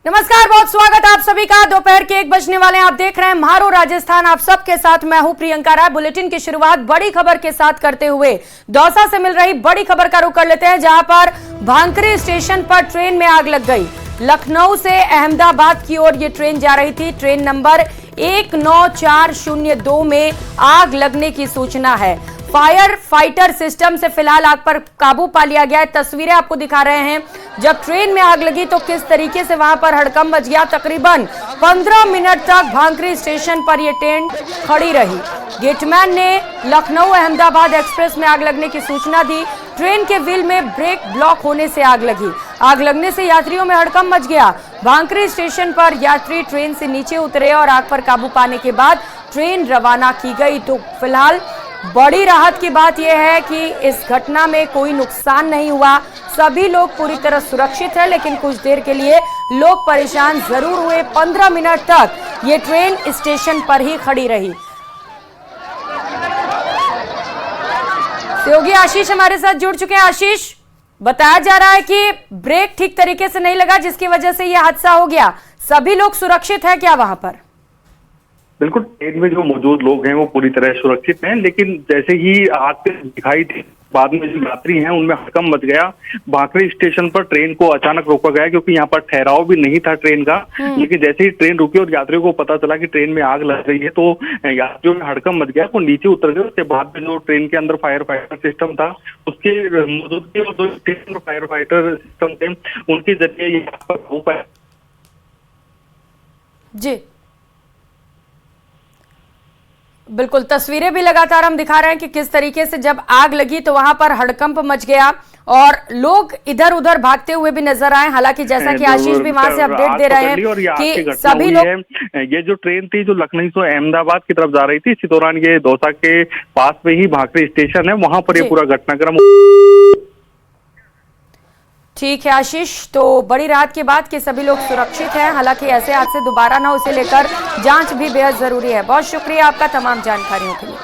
नमस्कार, बहुत स्वागत आप सभी का। दोपहर के 1 बजने वाले हैं। आप देख रहे हैं म्हारो राजस्थान। आप सबके साथ मैं हूं प्रियंका राय। बुलेटिन की शुरुआत बड़ी खबर के साथ करते हुए दौसा से मिल रही बड़ी खबर का रुख कर लेते हैं, जहां पर भांकरी स्टेशन पर ट्रेन में आग लग गई। लखनऊ से अहमदाबाद की ओर ये ट्रेन जा रही थी। ट्रेन नंबर 19402 में आग लगने की सूचना है। फायर फाइटर सिस्टम से फिलहाल आग पर काबू पा लिया गया है। तस्वीरें आपको दिखा रहे हैं। जब ट्रेन में आग लगी तो किस तरीके से वहां पर हड़कंप मच गया। तकरीबन 15 मिनट तक भांकरी स्टेशन पर यह ट्रेन खड़ी रही। गेटमैन ने लखनऊ अहमदाबाद एक्सप्रेस में आग लगने की सूचना दी। ट्रेन के व्हील में ब्रेक ब्लॉक होने से आग लगी। आग लगने से यात्रियों में हड़कंप मच गया। भांकरी स्टेशन पर यात्री ट्रेन से नीचे उतरे और आग पर काबू पाने के बाद ट्रेन रवाना की गई। तो फिलहाल बड़ी राहत की बात यह है कि इस घटना में कोई नुकसान नहीं हुआ। सभी लोग पूरी तरह सुरक्षित हैं, लेकिन कुछ देर के लिए लोग परेशान जरूर हुए। 15 मिनट तक ये ट्रेन स्टेशन पर ही खड़ी रही। सहयोगी आशीष हमारे साथ जुड़ चुके हैं। आशीष, बताया जा रहा है कि ब्रेक ठीक तरीके से नहीं लगा, जिसकी वजह से यह हादसा हो गया। सभी लोग सुरक्षित हैं क्या वहां पर? बिल्कुल, ट्रेन में जो मौजूद लोग हैं वो पूरी तरह सुरक्षित हैं, लेकिन जैसे ही आग दिखाई दी बाद में जो यात्री हैं उनमें हड़कंप मच गया। भांकरी स्टेशन पर ट्रेन को अचानक रोका गया क्योंकि यहाँ पर ठहराव भी नहीं था ट्रेन का। लेकिन जैसे ही ट्रेन रुकी और यात्रियों को पता चला कि ट्रेन में आग लग रही है तो यात्रियों में हड़कंप मच गया। वो नीचे उतर गए। उसके बाद में जो ट्रेन के अंदर फायर फाइटर सिस्टम था उसके मौजूदगी और जो स्टेशन फायर फाइटर सिस्टम थे उनके जरिए ये हो पाया। जी बिल्कुल, तस्वीरें भी लगातार हम दिखा रहे हैं कि किस तरीके से जब आग लगी तो वहां पर हड़कंप मच गया और लोग इधर उधर भागते हुए भी नजर आए। हालांकि जैसा कि आशीष भी वहां से अपडेट दे रहे हैं कि सभी लोग, ये जो ट्रेन थी जो लखनऊ से अहमदाबाद की तरफ जा रही थी, इसी दौरान ये दौसा के पास में ही भांकरी स्टेशन है, वहां पर ये पूरा घटनाक्रम। ठीक है आशीष, तो बड़ी राहत की बात कि सभी लोग सुरक्षित हैं। हालांकि ऐसे हादसे दोबारा ना हो, उसे लेकर जांच भी बेहद जरूरी है। बहुत शुक्रिया आपका तमाम जानकारियों के लिए।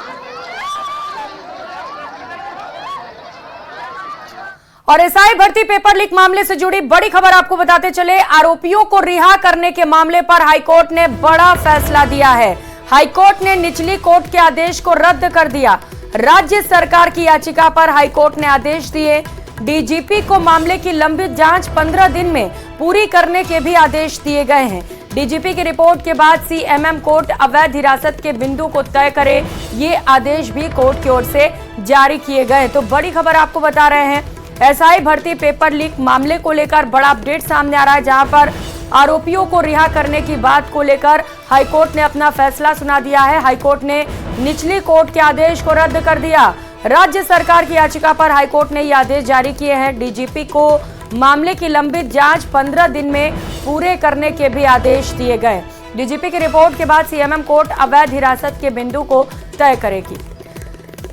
और एसआई भर्ती पेपर लीक मामले से जुड़ी बड़ी खबर आपको बताते चले। आरोपियों को रिहा करने के मामले पर हाईकोर्ट ने बड़ा फैसला दिया है। हाईकोर्ट ने निचली कोर्ट के आदेश को रद्द कर दिया। राज्य सरकार की याचिका पर हाईकोर्ट ने आदेश दिए। डीजीपी को मामले की लंबित जांच 15 दिन में पूरी करने के भी आदेश दिए गए हैं। डीजीपी की रिपोर्ट के बाद सीएमएम कोर्ट अवैध हिरासत के बिंदु को तय करे, ये आदेश भी कोर्ट की ओर से जारी किए गए। तो बड़ी खबर आपको बता रहे हैं, एसआई भर्ती पेपर लीक मामले को लेकर बड़ा अपडेट सामने आ रहा है, जहां पर आरोपियों को रिहा करने की बात को लेकर हाईकोर्ट ने अपना फैसला सुना दिया है। हाईकोर्ट ने निचली कोर्ट के आदेश को रद्द कर दिया। राज्य सरकार की याचिका पर हाईकोर्ट ने ये आदेश जारी किए हैं। डीजीपी को मामले की लंबित जांच 15 दिन में पूरे करने के भी आदेश दिए गए। डीजीपी की रिपोर्ट के बाद सीएमएम कोर्ट अवैध हिरासत के बिंदु को तय करेगी।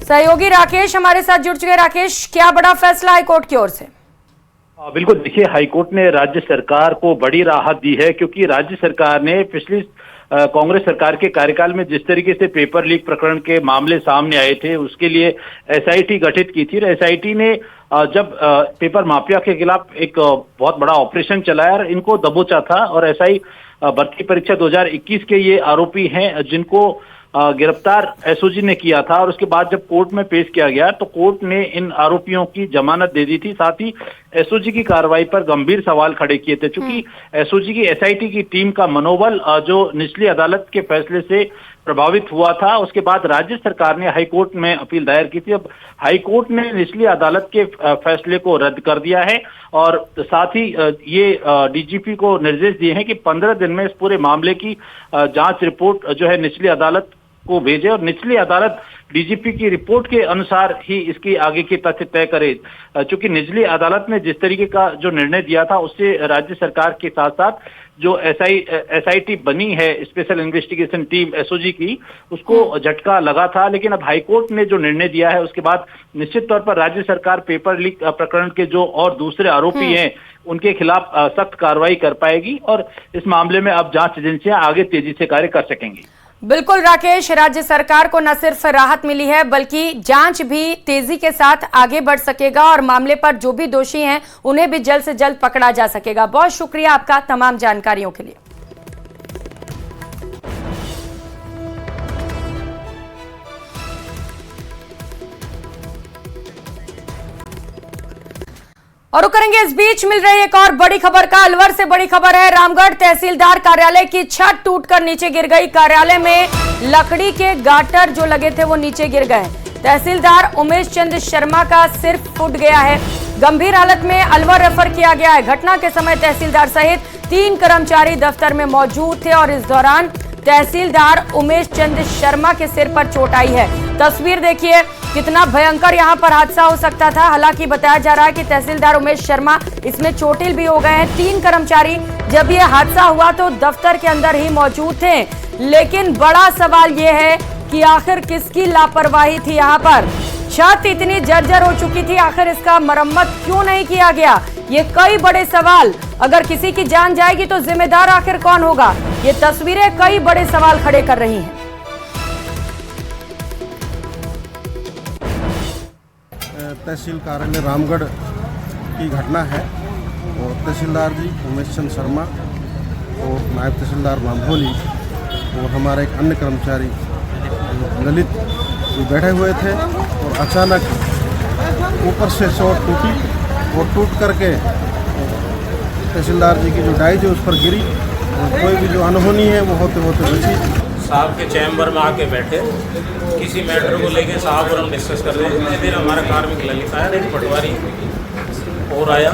सहयोगी राकेश हमारे साथ जुड़ चुके हैं। राकेश, क्या बड़ा फैसला हाईकोर्ट की ओर से? बिल्कुल, देखिए, हाईकोर्ट ने राज्य सरकार को बड़ी राहत दी है क्योंकि राज्य सरकार ने पिछली कांग्रेस सरकार के कार्यकाल में जिस तरीके से पेपर लीक प्रकरण के मामले सामने आए थे उसके लिए एसआईटी गठित की थी। एसआईटी ने जब पेपर माफिया के खिलाफ एक बहुत बड़ा ऑपरेशन चलाया और इनको दबोचा था। और एसआई भर्ती परीक्षा 2021 के ये आरोपी हैं जिनको गिरफ्तार एसओजी ने किया था। और उसके बाद जब कोर्ट में पेश किया गया तो कोर्ट ने इन आरोपियों की जमानत दे दी थी। साथ ही एसओजी की कार्रवाई पर गंभीर सवाल खड़े किए थे, क्योंकि एसओजी की एसआईटी की टीम का मनोबल जो निचली अदालत के फैसले से प्रभावित हुआ था। उसके बाद राज्य सरकार ने हाईकोर्ट में अपील दायर की थी। अब हाईकोर्ट ने निचली अदालत के फैसले को रद्द कर दिया है और साथ ही ये डीजीपी को निर्देश दिए हैं कि 15 दिन में इस पूरे मामले की जांच रिपोर्ट जो है निचली अदालत को भेजे और निचली अदालत डीजीपी की रिपोर्ट के अनुसार ही इसकी आगे की तथ्य तय करे। चूंकि निचली अदालत ने जिस तरीके का जो निर्णय दिया था उससे राज्य सरकार के साथ साथ जो एसआईटी बनी है, स्पेशल इन्वेस्टिगेशन टीम एसओजी की, उसको झटका लगा था। लेकिन अब हाईकोर्ट ने जो निर्णय दिया है उसके बाद निश्चित तौर पर राज्य सरकार पेपर लीक प्रकरण के जो और दूसरे आरोपी हैं उनके खिलाफ सख्त कार्रवाई कर पाएगी और इस मामले में अब जांच एजेंसियां आगे तेजी से कार्य कर सकेंगी। बिल्कुल राकेश, राज्य सरकार को न सिर्फ राहत मिली है बल्कि जांच भी तेजी के साथ आगे बढ़ सकेगा और मामले पर जो भी दोषी हैं उन्हें भी जल्द से जल्द पकड़ा जा सकेगा। बहुत शुक्रिया आपका तमाम जानकारियों के लिए। और करेंगे इस बीच मिल रही एक और बड़ी खबर का। अलवर से बड़ी खबर है, रामगढ़ तहसीलदार कार्यालय की छत टूटकर नीचे गिर गई। कार्यालय में लकड़ी के गाटर जो लगे थे वो नीचे गिर गए। तहसीलदार उमेश चंद शर्मा का सिर फूट गया है, गंभीर हालत में अलवर रेफर किया गया है। घटना के समय तहसीलदार सहित 3 कर्मचारी दफ्तर में मौजूद थे और इस दौरान तहसीलदार उमेश चंद शर्मा के सिर पर चोट आई है। तस्वीर देखिए, कितना भयंकर यहां पर हादसा हो सकता था। हालांकि बताया जा रहा है कि तहसीलदार उमेश शर्मा इसमें चोटिल भी हो गए हैं। 3 कर्मचारी जब यह हादसा हुआ तो दफ्तर के अंदर ही मौजूद थे, लेकिन बड़ा सवाल यह है कि आखिर किसकी लापरवाही थी। यहाँ पर छत इतनी जर्जर हो चुकी थी, आखिर इसका मरम्मत क्यों नहीं किया गया? ये कई बड़े सवाल। अगर किसी की जान जाएगी तो जिम्मेदार आखिर कौन होगा? ये तस्वीरें कई बड़े सवाल खड़े कर रही हैं। तहसील कार्यालय रामगढ़ की घटना है और तहसीलदार जी उमेश चंद शर्मा और नायब तहसीलदार मामभोली और हमारे एक अन्य कर्मचारी ललित बैठे हुए थे और अचानक ऊपर से चोट टूटी और टूट करके तहसीलदार जी की जो डाई थी उस पर गिरी और कोई भी जो अनहोनी है वो होते होते बची। साहब के चैम्बर में आके बैठे, किसी मैटर को लेके साहब और हम डिस्कस कर रहे थे। फिर हमारा कार्मिक ललित आया, एक पटवारी और आया।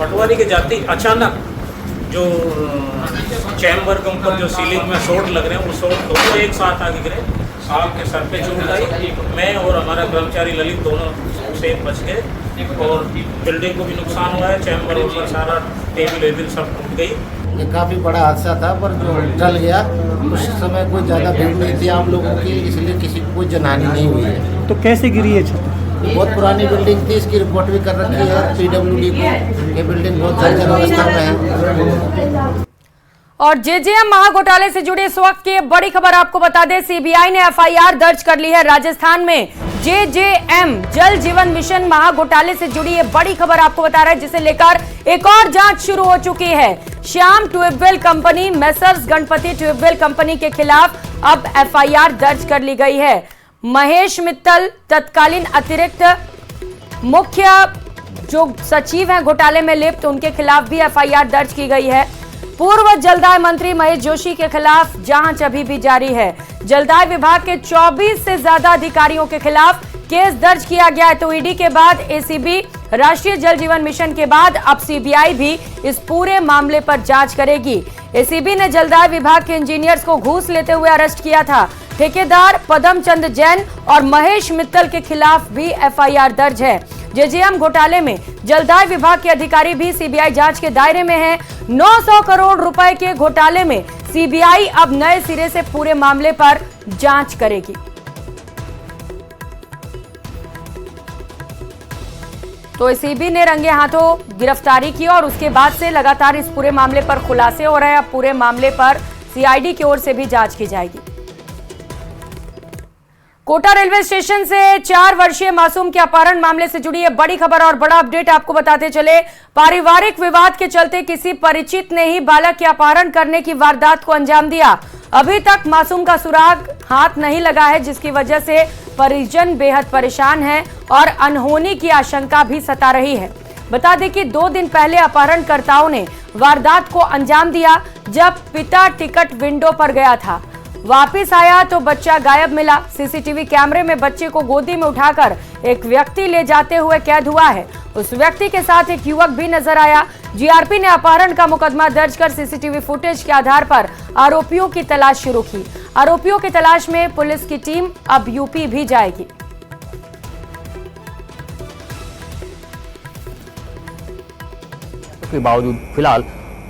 पटवारी के जाती अचानक जो चैम्बर के ऊपर जो सीलिंग में शॉट लग रहे हैं, वो शॉट दोनों एक साथ आगे गिरे। साहब के सर पे चोट आई, मैं और हमारा कर्मचारी ललित दोनों से बच गए और बिल्डिंग को भी नुकसान हुआ है। चैम्बर ऊपर सारा टेबल वेबल सब टूट गई। ये काफ़ी बड़ा हादसा था, पर जो टल गया उस समय कोई ज़्यादा भीड़ नहीं थी आम लोगों की, इसलिए किसी को कोई जनहानि नहीं हुई है। तो कैसे गिरी है छत? बहुत पुरानी बिल्डिंग थी, इसकी रिपोर्ट भी कर रखी है PWD को। ये बिल्डिंग बहुत जर्जर अवस्था में है। और JJM महाघोटाले से जुड़ी इस वक्त की बड़ी खबर आपको बता दें, CBI ने FIR दर्ज कर ली है राजस्थान में। JJM जल जीवन मिशन महाघोटाले से जुड़ी ये बड़ी खबर आपको बता रहा है, जिसे लेकर एक और जांच शुरू हो चुकी है। Shyam tube well company, messrs Ganpati tube well company के खिलाफ अब FIR दर्ज कर ली गई है। महेश मित्तल तत्कालीन अतिरिक्त मुख्य जो सचिव हैं घोटाले में लिप्त, उनके खिलाफ भी FIR दर्ज की गई है। पूर्व जलदाय मंत्री महेश जोशी के खिलाफ जांच अभी भी जारी है। जलदाय विभाग के 24 से ज्यादा अधिकारियों के खिलाफ केस दर्ज किया गया है। तो ईडी के बाद ACB, राष्ट्रीय जल जीवन मिशन के बाद अब CBI भी इस पूरे मामले पर जांच करेगी। ACB ने जलदाय विभाग के इंजीनियर्स को घूस लेते हुए अरेस्ट किया था। ठेकेदार पदम चंद जैन और महेश मित्तल के खिलाफ भी FIR दर्ज है। JJM घोटाले में जलदाय विभाग के अधिकारी भी CBI जांच के दायरे में हैं। 900 करोड़ रुपए के घोटाले में CBI अब नए सिरे से पूरे मामले पर जांच करेगी। तो ACB ने रंगे हाथों गिरफ्तारी की और उसके बाद से लगातार इस पूरे मामले पर खुलासे हो रहे हैं। अब पूरे मामले पर CID की ओर से भी जांच की जाएगी। कोटा रेलवे स्टेशन से 4 वर्षीय मासूम के अपहरण मामले से जुड़ी है बड़ी खबर और बड़ा अपडेट आपको बताते चले। पारिवारिक विवाद के चलते किसी परिचित ने ही बालक के अपहरण करने की वारदात को अंजाम दिया। अभी तक मासूम का सुराग हाथ नहीं लगा है, जिसकी वजह से परिजन बेहद परेशान हैं और अनहोनी की आशंका भी सता रही है। बता दें कि 2 दिन पहले अपहरणकर्ताओं ने वारदात को अंजाम दिया, जब पिता टिकट विंडो पर गया था। वापिस आया तो बच्चा गायब मिला। CCTV कैमरे में बच्चे को गोदी में उठाकर एक व्यक्ति ले जाते हुए कैद हुआ है। उस व्यक्ति के साथ एक युवक भी नजर आया। GRP ने अपहरण का मुकदमा दर्ज कर CCTV फुटेज के आधार पर आरोपियों की तलाश शुरू की। आरोपियों की तलाश में पुलिस की टीम अब यूपी भी जाएगी। के बावजूद फिलहाल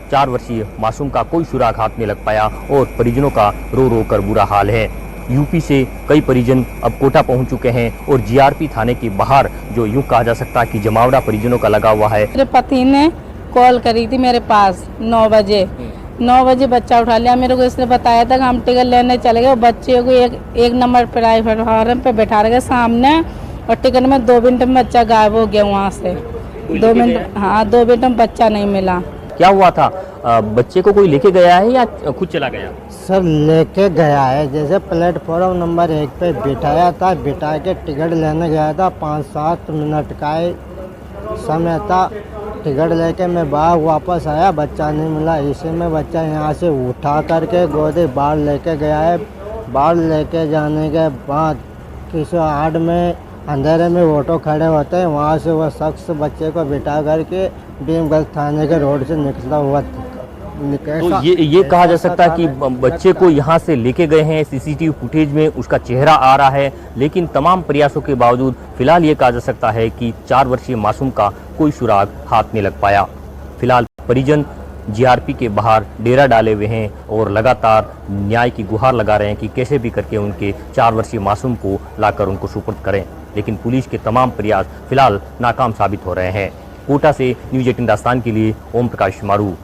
4 वर्षीय मासूम का कोई सुराग हाथ नहीं लग पाया और परिजनों का रो रो कर बुरा हाल है। यूपी से कई परिजन अब कोटा पहुंच चुके हैं और GRP थाने के बाहर जो यूं कहा जा सकता है कि जमावड़ा परिजनों का लगा हुआ है। मेरे पति ने कॉल करी थी मेरे पास 9 बजे 9 बजे बच्चा उठा लिया। मेरे को इसने बताया था कि हम टिकट लेने चले गए। बच्चे को एक नंबर प्राइवेट फॉर्म पे बैठा रखे सामने, और टिकट में 2 मिनट में बच्चा गायब हो गया वहाँ से। 2 मिनट, हाँ 2 मिनट में बच्चा नहीं मिला। क्या हुआ था? बच्चे को कोई लेके गया है या खुद चला गया? सर लेके गया है, जैसे प्लेटफॉर्म नंबर 1 पे बिठाया था, बिठा के टिकट लेने गया था। 5-7 मिनट का समय था। टिकट लेके मैं बाहर वापस आया, बच्चा नहीं मिला। इसी में बच्चा यहाँ से उठा करके गोदी बाहर लेके गया है। बाहर लेके जाने के बाद किसी आड़ में अंधेरे में ऑटो खड़े होते हैं, वहाँ से वो शख्स बच्चे को बिठा करके भीमगंज थाने के रोड से निकला हुआ। तो ये कहा जा सकता है कि बच्चे को यहाँ से लेके गए हैं। सीसीटीवी फुटेज में उसका चेहरा आ रहा है, लेकिन तमाम प्रयासों के बावजूद फिलहाल ये कहा जा सकता है कि 4 वर्षीय मासूम का कोई सुराग हाथ नहीं लग पाया। फिलहाल परिजन जीआरपी के बाहर डेरा डाले हुए हैं और लगातार न्याय की गुहार लगा रहे हैं कि कैसे भी करके उनके 4 वर्षीय मासूम को लाकर उनको सुपुर्द करें, लेकिन पुलिस के तमाम प्रयास फिलहाल नाकाम साबित हो रहे हैं। कोटा से न्यूज़ 18 दास्तान के लिए ओम प्रकाश मारू।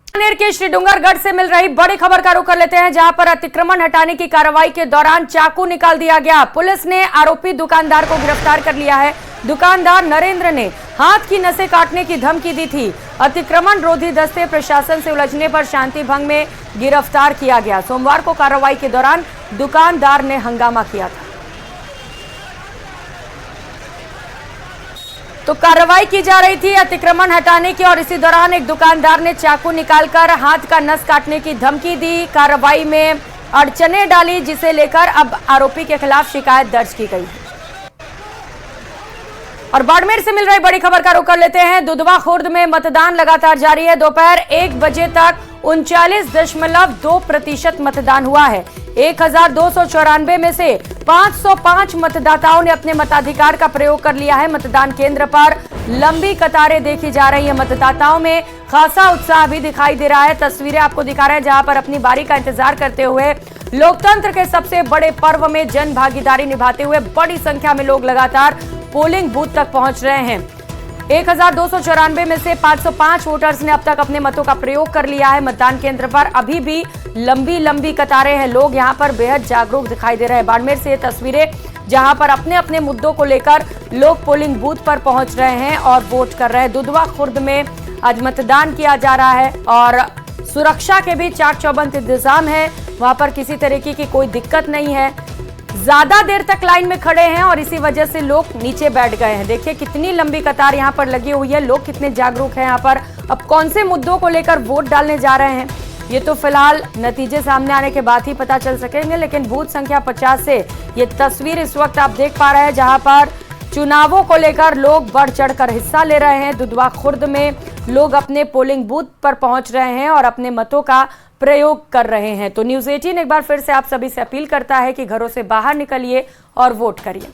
बीकानेर के श्री डूंगरगढ़ से मिल रही बड़ी खबर का रुख कर लेते हैं, जहां पर अतिक्रमण हटाने की कार्रवाई के दौरान चाकू निकाल दिया गया। पुलिस ने आरोपी दुकानदार को गिरफ्तार कर लिया है। दुकानदार नरेंद्र ने हाथ की नसें काटने की धमकी दी थी। अतिक्रमण रोधी दस्ते प्रशासन से उलझने पर शांति भंग में गिरफ्तार किया गया। सोमवार को कार्रवाई के दौरान दुकानदार ने हंगामा किया था। तो कार्रवाई की जा रही थी अतिक्रमण हटाने की, और इसी दौरान एक दुकानदार ने चाकू निकालकर हाथ का नस काटने की धमकी दी। कार्रवाई में अड़चने डाली, जिसे लेकर अब आरोपी के खिलाफ शिकायत दर्ज की गई। और बाड़मेर से मिल रही बड़ी खबर का रुख कर लेते हैं। दुधवा खुर्द में मतदान लगातार जारी है। दोपहर 1 बजे तक 39.2% मतदान हुआ है। 1294 में से 505 मतदाताओं ने अपने मताधिकार का प्रयोग कर लिया है। मतदान केंद्र पर लंबी कतारें देखी जा रही है। मतदाताओं में खासा उत्साह भी दिखाई दे रहा है। तस्वीरें आपको दिखा रहे हैं, जहां पर अपनी बारी का इंतजार करते हुए लोकतंत्र के सबसे बड़े पर्व में जन भागीदारी निभाते हुए बड़ी संख्या में लोग लगातार पोलिंग बूथ तक पहुंच रहे हैं। 1294 में से 505 वोटर्स ने अब तक अपने मतों का प्रयोग कर लिया है। मतदान केंद्र पर अभी भी लंबी कतारें हैं। लोग यहां पर बेहद जागरूक दिखाई दे रहे हैं। बाड़मेर से ये तस्वीरें, जहां पर अपने अपने मुद्दों को लेकर लोग पोलिंग बूथ पर पहुंच रहे हैं और वोट कर रहे हैं। दुधवा खुर्द में आज मतदान किया जा रहा है और सुरक्षा के भी चाक चौबंद इंतजाम है। वहां पर किसी तरीके की कोई दिक्कत नहीं है। ज्यादा देर तक लाइन में खड़े हैं और इसी वजह से लोग नीचे बैठ गए हैं। देखिए कितनी लंबी कतार यहाँ पर लगी हुई है। लोग कितने जागरूक हैं यहाँ पर। अब कौन से मुद्दों को लेकर वोट डालने जा रहे हैं, ये तो फिलहाल नतीजे सामने आने के बाद ही पता चल सकेंगे। लेकिन बूथ संख्या 50 से ये तस्वीर इस वक्त आप देख पा रहे हैं, जहां पर चुनावों को लेकर लोग बढ़ चढ़कर हिस्सा ले रहे हैं। दुधवा खुर्द में लोग अपने पोलिंग बूथ पर पहुंच रहे हैं और अपने मतों का प्रयोग कर रहे हैं। तो न्यूज़ 18 एक बार फिर से आप सभी से अपील करता है कि घरों से बाहर निकलिए और वोट करिए।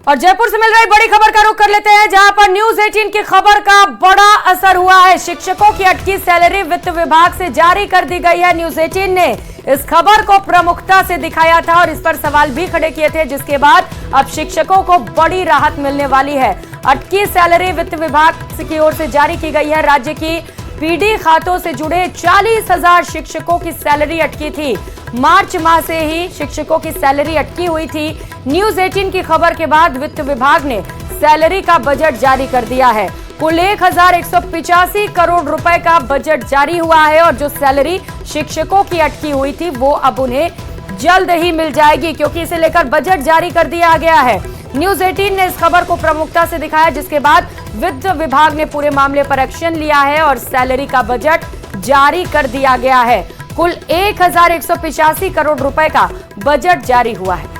और जयपुर से मिल रही बड़ी खबर का रुख कर लेते हैं, जहां पर न्यूज़ 18 की खबर का बड़ा असर हुआ है। शिक्षकों की अटकी सैलरी वित्त विभाग से जारी कर दी गई है। न्यूज़ 18 ने इस खबर को प्रमुखता से दिखाया था और इस पर सवाल भी खड़े किए थे, जिसके बाद अब शिक्षकों को बड़ी राहत मिलने वाली है। अटकी सैलरी वित्त विभाग की ओर से जारी की गई है। राज्य की पीडी खातों से जुड़े 40,000 शिक्षकों की सैलरी अटकी थी। मार्च माह से ही शिक्षकों की सैलरी अटकी हुई थी। न्यूज़ 18 की खबर के बाद वित्त विभाग ने सैलरी का बजट जारी कर दिया है। कुल 1185 करोड़ रुपए का बजट जारी हुआ है और जो सैलरी शिक्षकों की अटकी हुई थी वो अब उन्हें जल्द ही मिल जाएगी, क्योंकि इसे लेकर बजट जारी कर दिया गया है। न्यूज़ 18 ने इस खबर को प्रमुखता से दिखाया, जिसके बाद वित्त विभाग ने पूरे मामले पर एक्शन लिया है और सैलरी का बजट जारी कर दिया गया है। कुल 1185 करोड़ रुपए का बजट जारी हुआ है।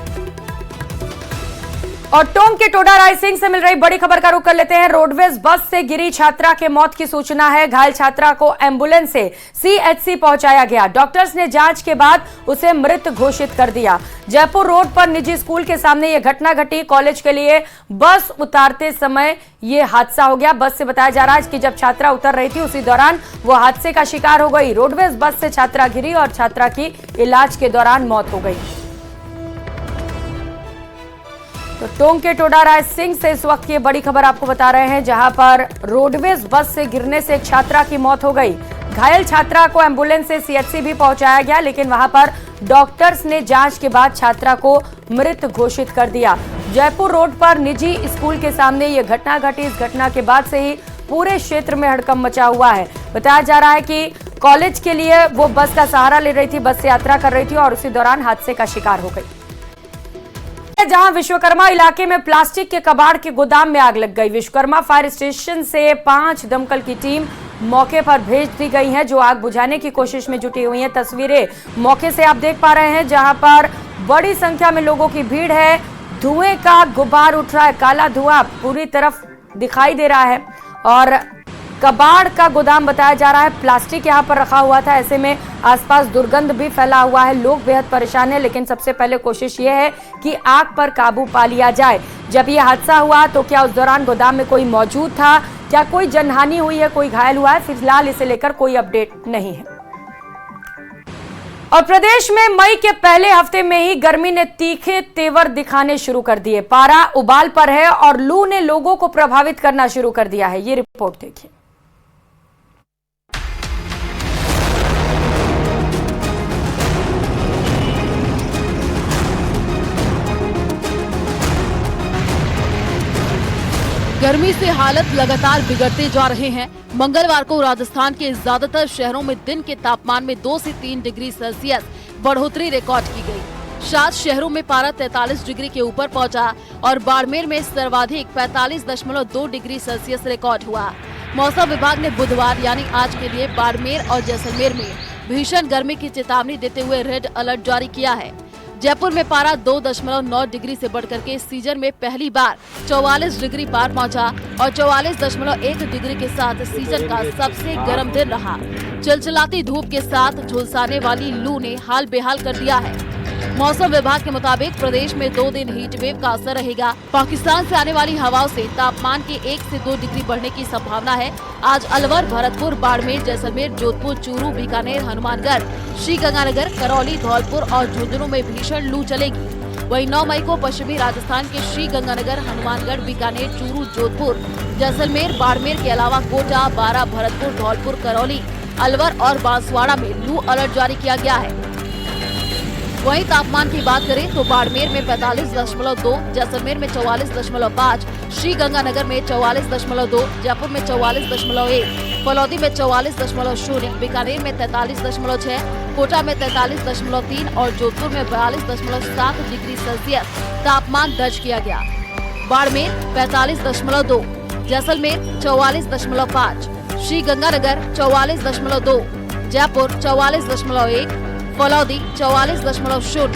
और टोंक के टोडा रायसिंह से मिल रही बड़ी खबर का रुख कर लेते हैं। रोडवेज बस से गिरी छात्रा के मौत की सूचना है। घायल छात्रा को एम्बुलेंस से सीएचसी पहुंचाया गया। डॉक्टर्स ने जांच के बाद उसे मृत घोषित कर दिया। जयपुर रोड पर निजी स्कूल के सामने यह घटना घटी। कॉलेज के लिए बस उतारते समय यह हादसा हो गया। बस से बताया जा रहा है कि जब छात्रा उतर रही थी उसी दौरान वो हादसे का शिकार हो गई। रोडवेज बस से छात्रा गिरी और छात्रा की इलाज के दौरान मौत हो गई। तो टोंक के टोडा राय सिंह से इस वक्त की बड़ी खबर आपको बता रहे हैं, जहां पर रोडवेज बस से गिरने से एक छात्रा की मौत हो गई। घायल छात्रा को एम्बुलेंस से सीएचसी भी पहुंचाया गया, लेकिन वहां पर डॉक्टर्स ने जांच के बाद छात्रा को मृत घोषित कर दिया। जयपुर रोड पर निजी स्कूल के सामने ये घटना घटी। इस घटना के बाद से ही पूरे क्षेत्र में हड़कंप मचा हुआ है। बताया जा रहा है कि कॉलेज के लिए वो बस का सहारा ले रही थी, बस से यात्रा कर रही थी और उसी दौरान हादसे का शिकार हो गई। जहां विश्वकर्मा इलाके में प्लास्टिक के कबाड़ के गोदाम में आग लग गई। विश्वकर्मा फायर स्टेशन से 5 दमकल की टीम मौके पर भेज दी गई है, जो आग बुझाने की कोशिश में जुटी हुई हैं। तस्वीरें मौके से आप देख पा रहे हैं, जहां पर बड़ी संख्या में लोगों की भीड़ है। धुएं का गुबार उठ रहा है, काला धुआं पूरी तरफ दिखाई दे रहा है और कबाड़ का गोदाम बताया जा रहा है। प्लास्टिक यहाँ पर रखा हुआ था, ऐसे में आसपास दुर्गंध भी फैला हुआ है। लोग बेहद परेशान हैं, लेकिन सबसे पहले कोशिश ये है कि आग पर काबू पा लिया जाए। जब ये हादसा हुआ तो क्या उस दौरान गोदाम में कोई मौजूद था, क्या कोई जनहानि हुई है, कोई घायल हुआ है? फिलहाल इसे लेकर कोई अपडेट नहीं है। और प्रदेश में मई के पहले हफ्ते में ही गर्मी ने तीखे तेवर दिखाने शुरू कर दिए। पारा उबाल पर है और लू ने लोगों को प्रभावित करना शुरू कर दिया है। ये रिपोर्ट देखिए। गर्मी से हालत लगातार बिगड़ते जा रहे हैं। मंगलवार को राजस्थान के ज्यादातर शहरों में दिन के तापमान में 2 से 3 डिग्री सेल्सियस बढ़ोतरी रिकॉर्ड की गई। 7 शहरों में पारा 43 डिग्री के ऊपर पहुंचा और बाड़मेर में सर्वाधिक 45.2 डिग्री सेल्सियस रिकॉर्ड हुआ। मौसम विभाग ने बुधवार यानी आज के लिए बाड़मेर और जैसलमेर में भीषण गर्मी की चेतावनी देते हुए रेड अलर्ट जारी किया है। जयपुर में पारा 2.9 डिग्री से बढ़कर के सीजन में पहली बार 44 डिग्री पार पहुंचा और 44.1 डिग्री के साथ सीजन का सबसे गर्म दिन रहा। चिलचिलाती धूप के साथ झुलसाने वाली लू ने हाल बेहाल कर दिया है। मौसम विभाग के मुताबिक प्रदेश में 2 दिन हीट वेव का असर रहेगा। पाकिस्तान से आने वाली हवाओं से तापमान के 1 से 2 डिग्री बढ़ने की संभावना है। आज अलवर, भरतपुर, बाड़मेर, जैसलमेर, जोधपुर, चूरू, बीकानेर, हनुमानगढ़, श्रीगंगानगर, करौली, धौलपुर और झुंझुनू में भीषण लू चलेगी। वहीं 9 मई को पश्चिमी राजस्थान के श्रीगंगानगर, हनुमानगढ़, बीकानेर, चूरू, जोधपुर, जैसलमेर, बाड़मेर के अलावा कोटा, बारां, भरतपुर, धौलपुर, करौली, अलवर और बांसवाड़ा में लू अलर्ट जारी किया गया है। वहीं तापमान की बात करें तो बाड़मेर में 45.2, जैसलमेर में 44.5, श्रीगंगानगर में 44.2, जयपुर में 44.1, फलौदी में 44.0, बीकानेर में 43.6, कोटा में 43.3 और जोधपुर में 42.7 डिग्री सेल्सियस तापमान दर्ज किया गया। बाड़मेर 45.2, जैसलमेर 44.5, श्रीगंगानगर 44.2, जयपुर 44.1, फलौदी 44.0,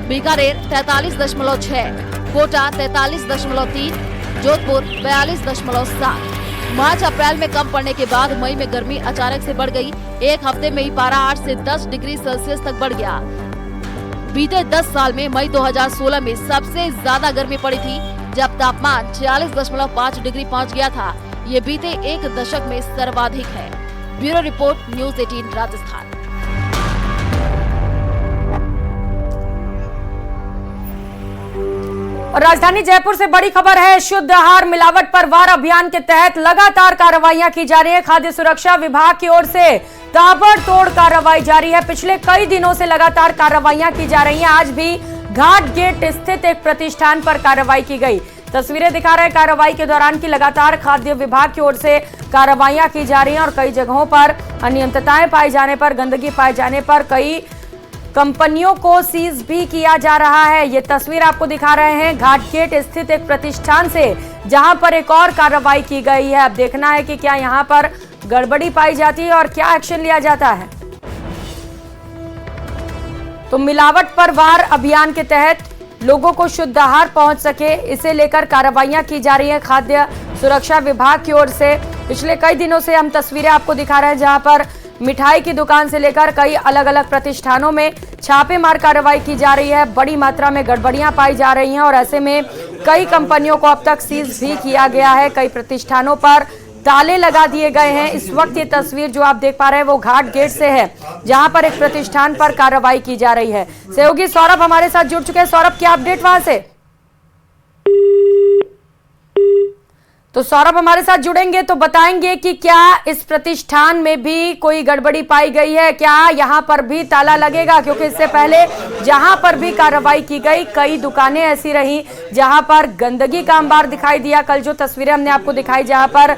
बीकानेर 43.6, कोटा 43.3, जोधपुर 42.7। मार्च अप्रैल में कम पड़ने के बाद मई में गर्मी अचानक से बढ़ गई। एक हफ्ते में ही पारा 8 से 10 डिग्री सेल्सियस तक बढ़ गया। बीते 10 साल में मई 2016 में सबसे ज्यादा गर्मी पड़ी थी, जब तापमान 46.5 डिग्री पहुंच गया था। ये बीते एक दशक में सर्वाधिक है। Bureau report, news 18 Rajasthan. और राजधानी जयपुर से बड़ी खबर है। शुद्ध आहार मिलावट पर वार अभियान के तहत लगातार कार्रवाइयां की जा रही है। खाद्य सुरक्षा विभाग की ओर से ताबड़तोड़ कार्रवाई जारी है। पिछले कई दिनों से लगातार कार्रवाइयां की जा रही हैं। आज भी घाट गेट स्थित एक प्रतिष्ठान पर कार्रवाई की गई। तस्वीरें दिखा रहे कार्रवाई के दौरान की लगातार खाद्य विभाग की ओर से कार्रवाइयां की जा रही हैं और कई जगहों पर अनियमितताएं पाए जाने पर, गंदगी पाए जाने पर कई कंपनियों को सीज भी किया जा रहा है। ये तस्वीर आपको दिखा रहे हैं घाट गेट स्थित एक प्रतिष्ठान से, जहां पर एक और कार्रवाई की गई है। अब देखना है कि क्या यहां पर गड़बड़ी पाई जाती है और क्या एक्शन लिया जाता है। तो मिलावट पर वार अभियान के तहत लोगों को शुद्ध आहार पहुंच सके, इसे लेकर कार्रवाइयां की जा रही है खाद्य सुरक्षा विभाग की ओर से। पिछले कई दिनों से हम तस्वीरें आपको दिखा रहे हैं, जहां पर मिठाई की दुकान से लेकर कई अलग अलग प्रतिष्ठानों में छापेमार कार्रवाई की जा रही है। बड़ी मात्रा में गड़बड़ियां पाई जा रही हैं और ऐसे में कई कंपनियों को अब तक सीज भी किया गया है। कई प्रतिष्ठानों पर ताले लगा दिए गए हैं। इस वक्त ये तस्वीर जो आप देख पा रहे हैं वो घाट गेट से है, जहां पर एक प्रतिष्ठान पर कार्रवाई की जा रही है। सहयोगी सौरभ हमारे साथ जुड़ चुके हैं। सौरभ, क्या अपडेट वहां से? तो सौरभ हमारे साथ जुड़ेंगे तो बताएंगे कि क्या इस प्रतिष्ठान में भी कोई गड़बड़ी पाई गई है, क्या यहाँ पर भी ताला लगेगा, क्योंकि इससे पहले जहाँ पर भी कार्रवाई की गई कई दुकानें ऐसी रही जहाँ पर गंदगी का अंबार दिखाई दिया। कल जो तस्वीरें हमने आपको दिखाई जहाँ पर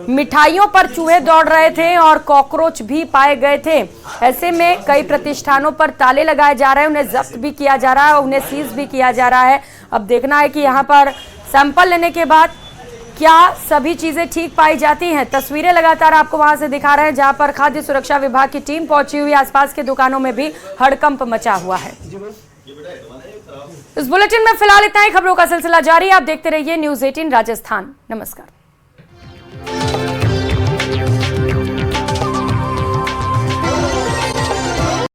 मिठाइयों पर चूहे दौड़ रहे थे और कॉकरोच भी पाए गए थे, ऐसे में कई प्रतिष्ठानों पर ताले लगाए जा रहे हैं, उन्हें जब्त भी किया जा रहा है, उन्हें सीज भी किया जा रहा है। अब देखना है कि यहाँ पर सैंपल लेने के बाद क्या सभी चीजें ठीक पाई जाती हैं। तस्वीरें लगातार आपको वहां से दिखा रहे हैं जहां पर खाद्य सुरक्षा विभाग की टीम पहुंची हुई, आसपास के दुकानों में भी हड़कंप मचा हुआ है। इस बुलेटिन में फिलहाल इतना ही। खबरों का सिलसिला जारी, आप देखते रहिए न्यूज़ 18 राजस्थान। नमस्कार।